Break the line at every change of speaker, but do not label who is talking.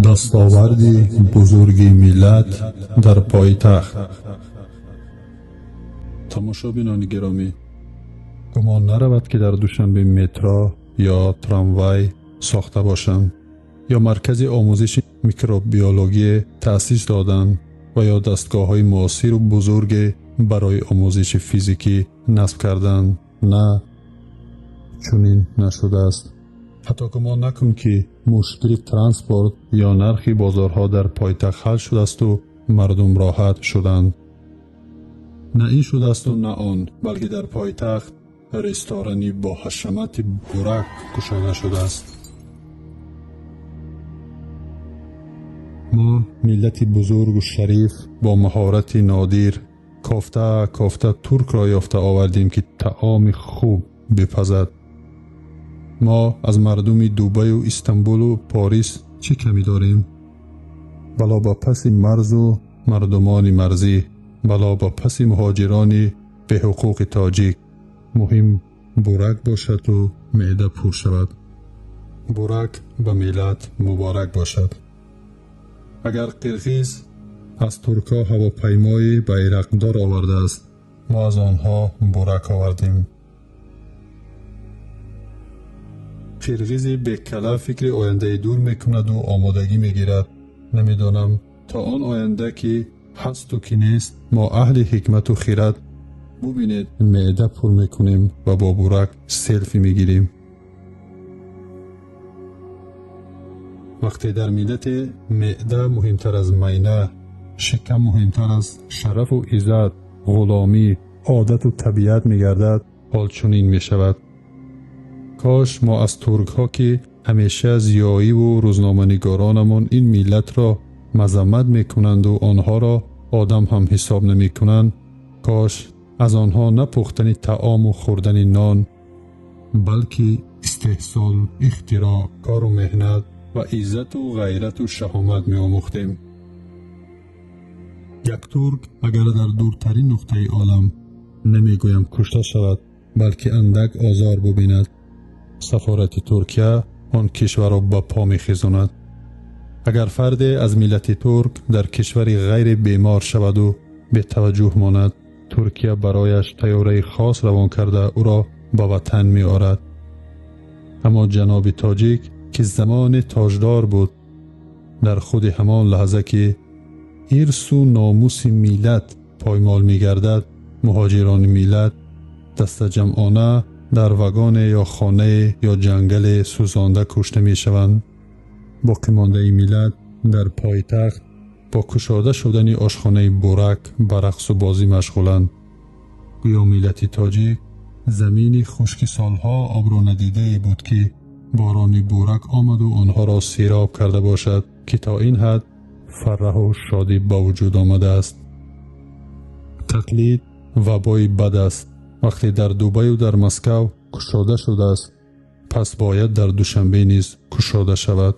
دستاوردی بزرگی ملت در پایتخت. تماشابینان گرامی، گمان نرود که در دوشنبه مترو یا تراموای ساخته باشند یا مرکز آموزش میکروبیولوژی تأسیس دادند و یا دستگاه‌های معاصر و بزرگ برای آموزش فیزیکی نصب کردند. نه، چنین نشده است. حتی گمان نکن که مشکل ترانسپورت یا نرخ بازارها در پایتخت حل شده است و مردم راحت شدند. نه این شده است و نه آن، بلکه در پایتخت رستورانی با حشمت بورک گشاده شده است. ما ملت بزرگ و شریف با مهارت نادر کافته ترک را یافته آوردیم که طعام خوب بپزد. ما از مردم دوبای و استانبول و پاریس چه کمی داریم؟ بلا با پس مرز و مردمان مرزی، بلا با پس مهاجران به حقوق تاجیک. مهم بورک باشد و معده پر شود. بورک به ملت مبارک باشد. اگر قرقیز از ترکا هواپیمای بیرقدار آورده است، ما از آنها بورک آوردیم. قرقیز بکله فکر آینده دور میکند و آمادگی میگیرد. نمیدانم تا آن آینده که هست و که نیست، ما اهل حکمت و خیرت ببینید معده پر میکنیم و با بورک سلفی میگیریم. وقتی در ملت معده مهمتر از مینه، شکم مهمتر از شرف و عزت، غلامی، عادت و طبیعت میگردد، حال چنین میشود. کاش ما از ترک ها که همیشه زیایی و روزنامه‌نگارانمان این ملت را مذمت میکنند و آنها را آدم هم حساب نمی کنند، کاش از آنها نه پختن طعام و خوردن نان، بلکه استحصال، اختراع، کار و مهنت و عزت و غیرت و شهامت می آموختیم. یک ترک اگر در دورترین نقطه عالم، نمی گویم کشته شود، بلکه اندک آزار ببیند، سفارت ترکیه آن کشور را به پا می خیزاند. اگر فرد از ملت ترک در کشوری غیر بیمار شود و به توجه ماند، ترکیه برایش طیاره خاص روان کرده او را به وطن می آرد. اما جناب تاجیک که زمان تاجدار بود، در خود همان لحظه که ارث و ناموس ملت پایمال می گردد، مهاجران ملت دست جمعانه در وگان یا خانه یا جنگل سوزانده کشته می شوند. باقی مانده ملت در پایتخت با کشاده شدن آشخانه بورک به رقص و بازی مشغولند. گویا ملت تاجیک زمین خشک سالها آب را ندیده بود که باران بورک آمد و آنها را سیراب کرده باشد که تا این حد فرح و شادی با وجود آمده است. تقلید وبای بد است. وقتی در دوبای و در مسکو کشاده شده است، پس باید در دوشنبه نیز کشاده شود.